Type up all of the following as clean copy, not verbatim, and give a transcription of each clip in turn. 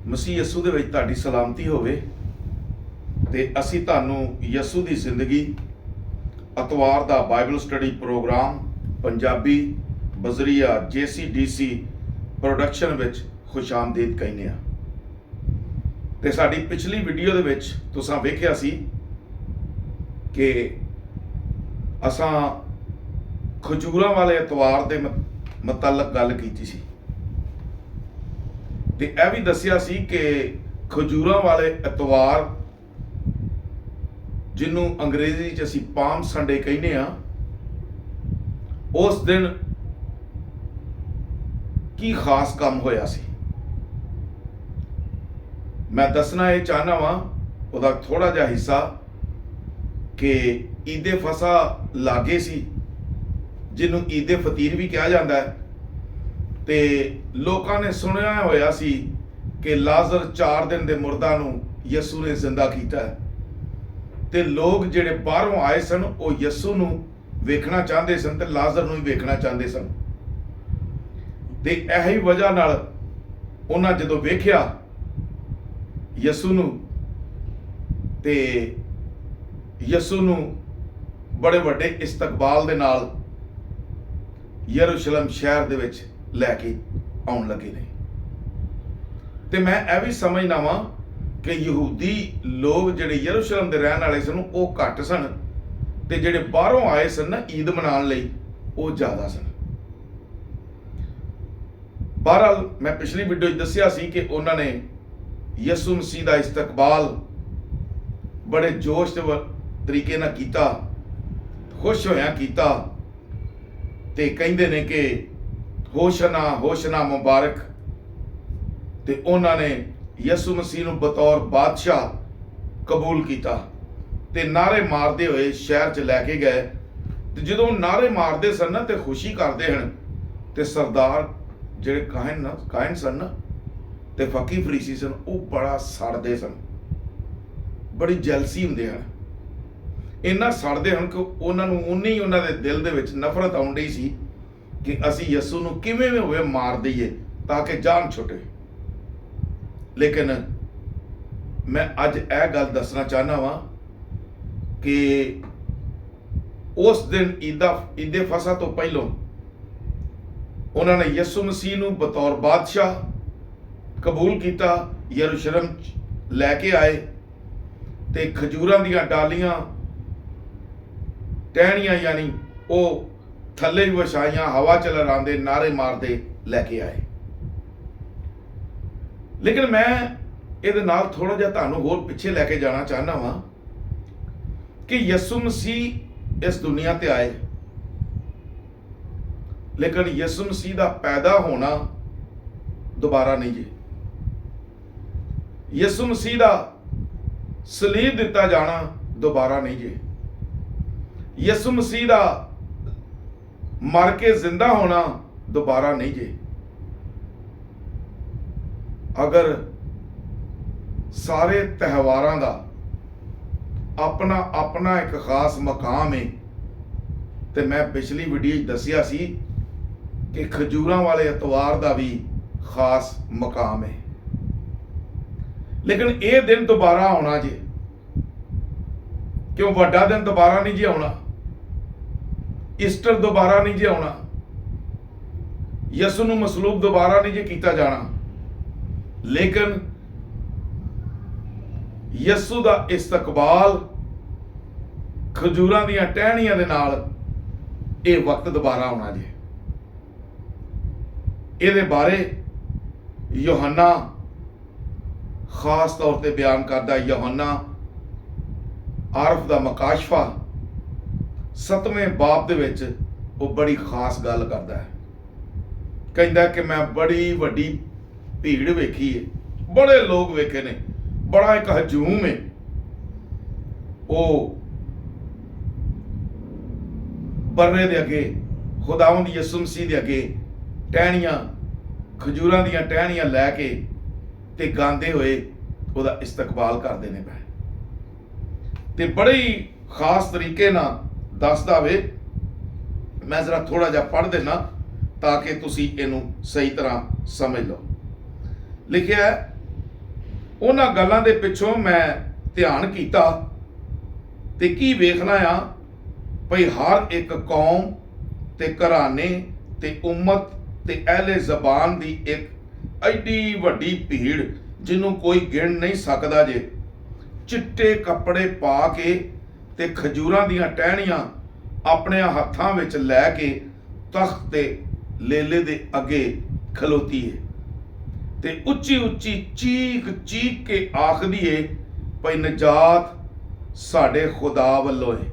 ਮਸੀਹ ਯਸੂ ਦੇ ਵਿੱਚ ਤੁਹਾਡੀ ਸਲਾਮਤੀ ਹੋਵੇ ਤੇ ਅਸੀਂ ਤੁਹਾਨੂੰ ਯਸੂ ਦੀ ਜ਼ਿੰਦਗੀ ਅਤਵਾਰ ਦਾ ਬਾਈਬਲ ਸਟੱਡੀ ਪ੍ਰੋਗਰਾਮ ਪੰਜਾਬੀ ਬਜ਼ਰੀਆ JCDC ਪ੍ਰੋਡਕਸ਼ਨ ਵਿੱਚ ਖੁਸ਼ਾਮਦੀਦ ਕਹਿੰਦੇ ਆ। ਤੇ ਸਾਡੀ ਪਿਛਲੀ ਵੀਡੀਓ ਦੇ ਵਿੱਚ ਤੁਸੀਂ ਵੇਖਿਆ ਸੀ ਕਿ ਅਸਾਂ ਖਜੂਰਾਂ ਵਾਲੇ ਐਤਵਾਰ ਦੇ ਮੁਤਲਕ ਗੱਲ ਕੀਤੀ ਸੀ ਤੇ ਇਹ ਵੀ ਦੱਸਿਆ ਸੀ ਕਿ ਖਜੂਰਾਂ ਵਾਲੇ ਐਤਵਾਰ ਜਿਹਨੂੰ ਅੰਗਰੇਜ਼ੀ 'ਚ ਅਸੀਂ ਪਾਮ ਸੰਡੇ ਕਹਿੰਦੇ ਆ, ਉਸ ਦਿਨ ਕੀ ਖਾਸ ਕੰਮ ਹੋਇਆ ਸੀ। ਮੈਂ ਦੱਸਣਾ ਇਹ ਚਾਹਨਾ ਵਾਂ ਉਹਦਾ ਥੋੜਾ ਜਿਹਾ ਹਿੱਸਾ ਕਿ ਈਦੇ ਫਸਾ ਲਾਗੇ ਸੀ, ਜਿਹਨੂੰ ਈਦੇ ਫਤੀਰ ਵੀ ਕਿਹਾ ਜਾਂਦਾ ਹੈ। ਤੇ ਲੋਕਾਂ ਨੇ ਸੁਣਿਆ ਹੋਇਆ ਸੀ ਕਿ ਲਾਜ਼ਰ 4 ਦਿਨ ਦੇ ਮੁਰਦਾ ਨੂੰ ਯਸੂ ਨੇ ਜ਼ਿੰਦਾ ਕੀਤਾ ਹੈ ਤੇ ਲੋਕ ਜਿਹੜੇ ਬਾਹਰੋਂ ਆਏ ਸਨ ਉਹ ਯਸੂ ਨੂੰ ਵੇਖਣਾ ਚਾਹੁੰਦੇ ਸਨ ਤੇ ਲਾਜ਼ਰ ਨੂੰ ਵੀ ਵੇਖਣਾ ਚਾਹੁੰਦੇ ਸਨ। ਤੇ ਇਹੀ ਵਜ੍ਹਾ ਨਾਲ ਉਹਨਾਂ ਜਦੋਂ ਵੇਖਿਆ ਯਸੂ ਨੂੰ ਤੇ ਯਸੂ ਨੂੰ ਬੜੇ ਵੱਡੇ ਇਸਤਕਬਾਲ ਦੇ ਨਾਲ ਯਰੂਸ਼ਲਮ ਸ਼ਹਿਰ ਦੇ ਵਿੱਚ ਲੈ ਕੇ ਆਉਣ ਲੱਗੇ ਨੇ। ਤੇ ਮੈਂ ਇਹ ਵੀ ਸਮਝਦਾ ਵਾਂ ਕਿ ਯਹੂਦੀ ਲੋਕ ਜਿਹੜੇ ਯਰੂਸ਼ਲਮ ਦੇ ਰਹਿਣ ਵਾਲੇ ਸਨ ਉਹ ਘੱਟ ਸਨ ਤੇ ਜਿਹੜੇ ਬਾਹਰੋਂ ਆਏ ਸਨ ਨਾ ਈਦ ਮਨਾਉਣ ਲਈ ਉਹ ਜ਼ਿਆਦਾ ਸਨ। ਬਹਰਹਾਲ ਮੈਂ ਪਿਛਲੀ ਵੀਡੀਓ 'ਚ ਦੱਸਿਆ ਸੀ ਕਿ ਉਹਨਾਂ ਨੇ ਯਸੂ ਮਸੀਹ ਦਾ ਇਸਤਕਬਾਲ ਬੜੇ ਜੋਸ਼ ਤੇ ਤਰੀਕੇ ਨਾਲ ਕੀਤਾ, ਖੁਸ਼ ਹੋਇਆ ਕੀਤਾ ਤੇ ਕਹਿੰਦੇ ਨੇ ਕਿ ਹੋਸ਼ਨਾ ਹੋਸ਼ਨਾ ਮੁਬਾਰਕ। ਤੇ ਉਹਨਾਂ ਨੇ ਯਸੂ ਮਸੀਹ ਨੂੰ ਬਤੌਰ ਬਾਦਸ਼ਾਹ ਕਬੂਲ ਕੀਤਾ ਤੇ ਨਾਰੇ ਮਾਰਦੇ ਹੋਏ ਸ਼ਹਿਰ 'ਚ ਲੈ ਕੇ ਗਏ। ਤੇ ਜਦੋਂ ਨਾਰੇ ਮਾਰਦੇ ਸਨ ਨਾ ਤੇ ਖੁਸ਼ੀ ਕਰਦੇ ਹਨ ਤੇ ਸਰਦਾਰ ਜਿਹੜੇ ਕਾਹਨ ਸਨ ਨਾ ਤੇ ਫਕੀ ਫਰੀਸੀ ਸਨ ਉਹ ਬੜਾ ਸੜਦੇ ਸਨ, ਬੜੀ ਜੈਲਸੀ ਹੁੰਦੇ ਹਨ। ਇੰਨਾ ਸੜਦੇ ਹਨ ਕਿ ਉਹਨਾਂ ਨੂੰ ਉਨੀ ਉਹਨਾਂ ਦੇ ਦਿਲ ਦੇ ਵਿੱਚ ਨਫ਼ਰਤ ਆਉਣ ਡਈ ਸੀ ਕਿ ਅਸੀਂ ਯਸੂ ਨੂੰ ਕਿਵੇਂ ਵੀ ਹੋਵੇ ਮਾਰ ਦਈਏ ਤਾਂ ਕਿ ਜਾਨ ਛੁੱਟੇ। ਲੇਕਿਨ ਮੈਂ ਅੱਜ ਇਹ ਗੱਲ ਦੱਸਣਾ ਚਾਹਨਾ ਵਾਂ ਕਿ ਉਸ ਦਿਨ ਈਦੇ ਫਸਾ ਤੋਂ ਪਹਿਲਾਂ ਉਹਨਾਂ ਨੇ ਯਸੂ ਮਸੀਹ ਨੂੰ ਬਤੌਰ ਬਾਦਸ਼ਾਹ ਕਬੂਲ ਕੀਤਾ, ਯਰੂਸ਼ਲਮ ਲੈ ਕੇ ਆਏ ਤੇ ਖਜੂਰਾਂ ਦੀਆਂ ਡਾਲੀਆਂ ਟਹਿਣੀਆਂ ਯਾਨੀ ਉਹ ਥੱਲੇ ਵੀ ਵਿਛਾਈਆਂ, ਹਵਾ ਚ ਲਹਿਰਾਉਂਦੇ ਨਾਰੇ ਮਾਰਦੇ ਲੈ ਕੇ ਆਏ। ਲੇਕਿਨ ਮੈਂ ਇਹਦੇ ਨਾਲ ਥੋੜਾ ਜਿਹਾ ਤੁਹਾਨੂੰ ਹੋਰ ਪਿੱਛੇ ਲੈ ਕੇ ਜਾਣਾ ਚਾਹਨਾ ਵਾਂ ਕਿ ਯਸੂ ਮਸੀਹ ਇਸ ਦੁਨੀਆ ਤੇ ਆਏ, ਲੇਕਿਨ ਯਸੂ ਮਸੀਹ ਦਾ ਪੈਦਾ ਹੋਣਾ ਦੁਬਾਰਾ ਨਹੀਂ ਜੀ। ਯਸੂ ਮਸੀਹ ਦਾ ਸਲੀਬ ਦਿੱਤਾ ਜਾਣਾ ਦੁਬਾਰਾ ਨਹੀਂ ਜੀ। ਯਸੂ ਮਸੀਹ ਦਾ ਮਰ ਕੇ ਜ਼ਿੰਦਾ ਹੋਣਾ ਦੁਬਾਰਾ ਨਹੀਂ ਜੀ। ਅਗਰ ਸਾਰੇ ਤਿਉਹਾਰਾਂ ਦਾ ਆਪਣਾ ਆਪਣਾ ਇੱਕ ਖਾਸ ਮਕਾਮ ਹੈ ਤੇ ਮੈਂ ਪਿਛਲੀ ਵੀਡੀਓ 'ਚ ਦੱਸਿਆ ਸੀ ਕਿ ਖਜੂਰਾਂ ਵਾਲੇ ਐਤਵਾਰ ਦਾ ਵੀ ਖਾਸ ਮਕਾਮ ਹੈ। ਲੇਕਿਨ ਇਹ ਦਿਨ ਦੁਬਾਰਾ ਆਉਣਾ ਜੀ, ਕਿਉਂ ਵੱਡਾ ਦਿਨ ਦੁਬਾਰਾ ਨਹੀਂ ਜੀ ਆਉਣਾ, ਈਸਟਰ ਦੁਬਾਰਾ ਨਹੀਂ ਜੀ ਆਉਣਾ, ਯਸੂ ਨੂੰ ਮਸਲੂਬ ਦੁਬਾਰਾ ਨਹੀਂ ਜੀ ਕੀਤਾ ਜਾਣਾ। ਲੇਕਿਨ ਯਸੂ ਦਾ ਇਸਤਕਬਾਲ ਖਜੂਰਾਂ ਦੀਆਂ ਟਹਿਣੀਆਂ ਦੇ ਨਾਲ ਇਹ ਵਕਤ ਦੁਬਾਰਾ ਆਉਣਾ ਜੀ। ਇਹਦੇ ਬਾਰੇ ਯੋਹੰਨਾ ਖਾਸ ਤੌਰ ਤੇ ਬਿਆਨ ਕਰਦਾ। ਯੋਹੰਨਾ ਆਰਫ ਦਾ ਮਕਾਸ਼ਫਾ 7ਵੇਂ ਬਾਬ ਦੇ ਵਿੱਚ ਉਹ ਬੜੀ ਖਾਸ ਗੱਲ ਕਰਦਾ ਹੈ। ਕਹਿੰਦਾ ਕਿ ਮੈਂ ਬੜੀ ਵੱਡੀ ਭੀੜ ਵੇਖੀ ਹੈ, ਬੜੇ ਲੋਕ ਵੇਖੇ ਨੇ, ਬੜਾ ਇੱਕ ਹਜੂਮ ਹੈ। ਉਹ ਬਰਰੇ ਦੇ ਅੱਗੇ ਖੁਦਾਵੰਦ ਯਿਸੂ ਮਸੀਹ ਦੇ ਅੱਗੇ ਟਹਿਣੀਆਂ, ਖਜੂਰਾਂ ਦੀਆਂ ਟਹਿਣੀਆਂ ਲੈ ਕੇ ਤੇ ਗਾਉਂਦੇ ਹੋਏ ਉਹਦਾ ਇਸਤਕਬਾਲ ਕਰਦੇ ਨੇ ਪਏ ਤੇ ਬੜੇ ਹੀ ਖਾਸ ਤਰੀਕੇ ਨਾਲ ਦੱਸਦਾ ਵੇ। ਮੈਂ ਜ਼ਰਾ ਥੋੜਾ ਜਿਹਾ ਪੜ੍ਹ ਦੇਣਾ ਤਾਂ ਕਿ ਤੁਸੀਂ ਇਹਨੂੰ ਸਹੀ ਤਰ੍ਹਾਂ ਸਮਝ ਲਓ। ਲਿਖਿਆ ਹੈ ਉਹਨਾਂ ਗੱਲਾਂ ਦੇ ਪਿੱਛੋਂ ਮੈਂ ਧਿਆਨ ਕੀਤਾ ਤੇ ਕੀ ਵੇਖਣਾ ਆ ਭਈ ਹਰ ਇੱਕ ਕੌਮ ਤੇ ਘਰਾਣੇ ਤੇ ਉਮਤ ਤੇ ਅਹਿਲੇ ਜ਼ਬਾਨ ਦੀ ਇੱਕ ਐਡੀ ਵੱਡੀ ਭੀੜ ਜਿਹਨੂੰ ਕੋਈ ਗਿਣ ਨਹੀਂ ਸਕਦਾ ਜੇ, ਚਿੱਟੇ ਕੱਪੜੇ ਪਾ ਕੇ ਤੇ ਖਜੂਰਾਂ ਦੀਆਂ ਟਹਿਣੀਆਂ ਆਪਣੇ ਹੱਥਾਂ ਵਿੱਚ ਲੈ ਕੇ ਤਖਤ ਤੇ ਲੇਲੇ ਦੇ ਅੱਗੇ ਖਲੋਤੀ ਹੈ ਤੇ ਉੱਚੀ ਉੱਚੀ ਚੀਖ ਚੀਖ ਕੇ ਆਖਦੀ ਏ ਭਈ ਨਜਾਤ ਸਾਡੇ ਖੁਦਾ ਵੱਲੋਂ ਹੈ,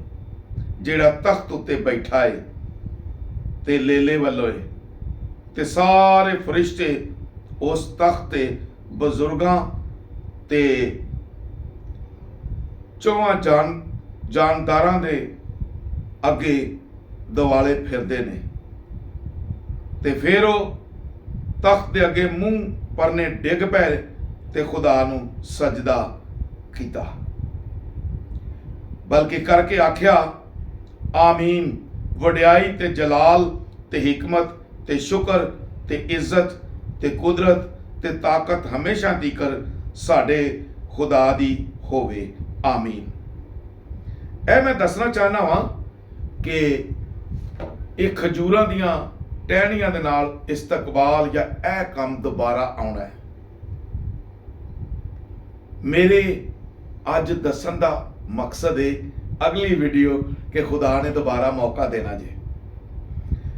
ਜਿਹੜਾ ਤਖਤ ਉੱਤੇ ਬੈਠਾ ਏ ਤੇ ਲੇਲੇ ਵੱਲੋਂ ਏ। ਤੇ ਸਾਰੇ ਫਰਿਸ਼ਤੇ ਉਸ ਤਖਤ ਤੇ ਬਜ਼ੁਰਗਾਂ ਤੇ ਚੌਹਾਂ ਜਾਨਦਾਰਾਂ ਦੇ ਅੱਗੇ ਦੁਆਲੇ ਫਿਰਦੇ ਨੇ ਤੇ ਫਿਰ ਉਹ ਤਖਤ ਦੇ ਅੱਗੇ ਮੂੰਹ ਪਰਨੇ ਡਿੱਗ ਪਏ ਤੇ ਖੁਦਾ ਨੂੰ ਸਜਦਾ ਕੀਤਾ, ਬਲਕਿ ਕਰਕੇ ਆਖਿਆ ਆਮੀਨ, ਵਡਿਆਈ ਤੇ ਜਲਾਲ ਤੇ ਹਿਕਮਤ ਤੇ ਸ਼ੁਕਰ ਤੇ ਇੱਜ਼ਤ ਤੇ ਕੁਦਰਤ ਤੇ ਤਾਕਤ ਹਮੇਸ਼ਾ ਤੀਕਰ ਸਾਡੇ ਖੁਦਾ ਦੀ ਹੋਵੇ, ਆਮੀਨ। ਇਹ ਮੈਂ ਦੱਸਣਾ ਚਾਹਨਾ ਵਾਂ ਕਿ ਇਹ ਖਜੂਰਾਂ ਦੀਆਂ ਟਹਿਣੀਆਂ ਦੇ ਨਾਲ ਇਸਤਕਬਾਲ ਜਾਂ ਇਹ ਕੰਮ ਦੁਬਾਰਾ ਆਉਣਾ ਹੈ। ਮੇਰੇ ਅੱਜ ਦੱਸਣ ਦਾ ਮਕਸਦ ਹੈ ਅਗਲੀ ਵੀਡੀਓ ਕਿ ਖੁਦਾ ਨੇ ਦੁਬਾਰਾ ਮੌਕਾ ਦੇਣਾ ਜੇ,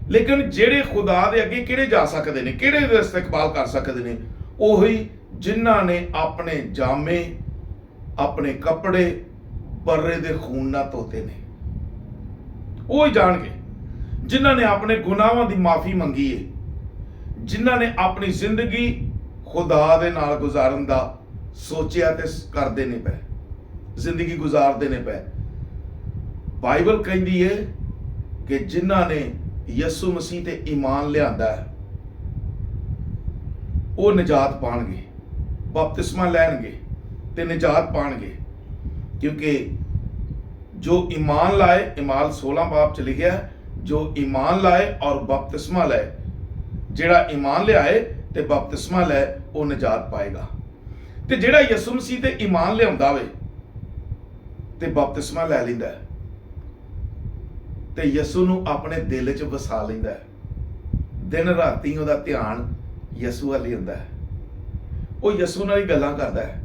ਲੇਕਿਨ ਜਿਹੜੇ ਖੁਦਾ ਦੇ ਅੱਗੇ ਕਿਹੜੇ ਜਾ ਸਕਦੇ ਨੇ, ਕਿਹੜੇ ਦਾ ਇਸਤਕਬਾਲ ਕਰ ਸਕਦੇ ਨੇ? ਉਹੀ ਜਿਨ੍ਹਾਂ ਨੇ ਆਪਣੇ ਜਾਮੇ ਆਪਣੇ ਕੱਪੜੇ ਬਰਰੇ ਦੇ ਖੂਨ ਨਾਲ ਧੋਤੇ ਨੇ, ਉਹ ਹੀ ਜਾਣਗੇ। ਜਿਨ੍ਹਾਂ ਨੇ ਆਪਣੇ ਗੁਨਾਹਾਂ ਦੀ ਮਾਫੀ ਮੰਗੀ ਹੈ, ਜਿਨ੍ਹਾਂ ਨੇ ਆਪਣੀ ਜ਼ਿੰਦਗੀ ਖੁਦਾ ਦੇ ਨਾਲ ਗੁਜ਼ਾਰਨ ਦਾ ਸੋਚਿਆ ਤੇ ਕਰਦੇ ਨੇ ਪਏ, ਜ਼ਿੰਦਗੀ ਗੁਜ਼ਾਰਦੇ ਨੇ ਪਏ। ਬਾਈਬਲ ਕਹਿੰਦੀ ਹੈ ਕਿ ਜਿਨ੍ਹਾਂ ਨੇ ਯਿਸੂ ਮਸੀਹ ਤੇ ਈਮਾਨ ਲਿਆਂਦਾ ਹੈ ਉਹ ਨਜਾਤ ਪਾਣਗੇ, ਬਪਤਿਸਮਾ ਲੈਣਗੇ ਤੇ ਨਜਾਤ ਪਾਣਗੇ, ਕਿਉਂਕਿ ਜੋ ईमान लाए, ईमान 16 बाब च लिखा है, जो ईमान लाए और बपतिस्मा लाए, जेड़ा ईमान लियाए ते बपतिस्मा लाए वो निजात पाएगा। ते जेड़ा यसु मसीह ते ईमान लियाउंदा वे ते बपतिस्मा लै लैंदा है ते यसु नूं अपने दिल च वसा लैंदा है, दिन राती उहदा ध्यान यसु वाल ही हुंदा है, वो यसु नाल ही गल्लां करदा है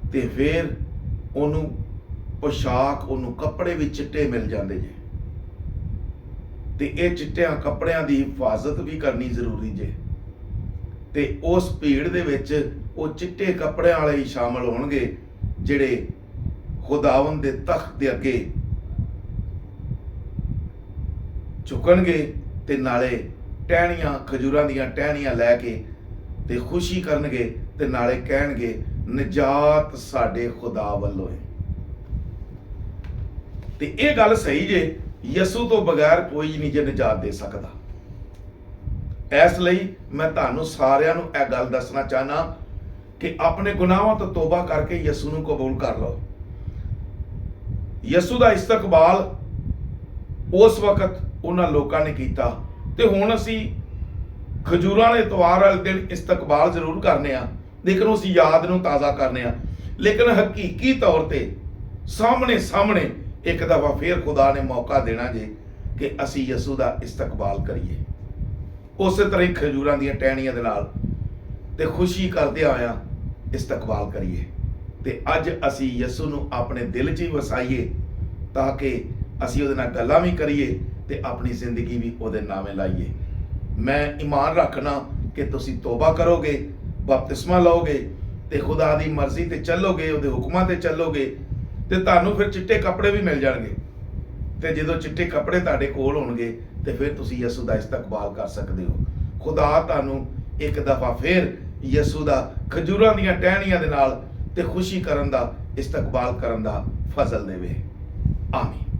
ते फिर ओनू पोशाक ओनू कपड़े भी चिट्टे मिल जाते जे ते ये चिट्टियां कपड़ियां दी हिफाजत भी करनी जरूरी जे ते उस भीड़ दे विच वो चिट्टे कपड़ियां वाले ही शामिल होणगे जिहड़े खुदावंद दे तख्त दे अगे झुकणगे ते नाले टहनियां खजूरां दीयां टहनियां लैके ते खुशी करनगे ते नाले कहणगे निजात साडे खुदा वल्लों है। ते ये गल सही जे यसू तो बगैर कोई नहीं जे निजात दे सकता। इसलिए मैं तुहानू सारियां नू यह गल दसना चाहना कि अपने गुनाहों तो तौबा करके यसू नू कबूल कर लो। यसू दा इस्तकबाल उस वक्त उन्हां लोकां ने कीता ते हुण असीं खजूरां वाले इतवार वाले दिन इस्तकबाल जरूर करने आ, लेकिन उस याद नू ताज़ा करने आ, लेकिन हकीकी तौर ते सामने सामने एक दफा फिर खुदा ने मौका देना जे कि असी यसू दा इस्तकबाल करिए उस तरह ही खजूरां दीयां टहनियां दे नाल ते खुशी करदे आया इस्तकबाल करिए ते अज असी यसू नू अपने दिल च ही वसाइए ताकि असी उहदे नाल गल्लां भी करिए ते अपनी जिंदगी भी उहदे नामे लाइए। मैं ईमान रखना कि तुसी तौबा करोगे, बपतिस्मा लओगे ते खुदा दी मर्जी ते चलोगे, उहदे हुक्मां ते चलोगे ते तुहानू फिर चिट्टे कपड़े भी मिल जाणगे ते जदों चिट्टे कपड़े तुहाडे कोल होणगे ते फिर तुसी यसू दा इस्तकबाल कर सकदे हो। खुदा तुहानू एक दफा फिर यसू दा खजूरां दीयां टहनियां दे नाल ते खुशी करन दा इस्तकबाल करन दा फजल देवे। आमीन।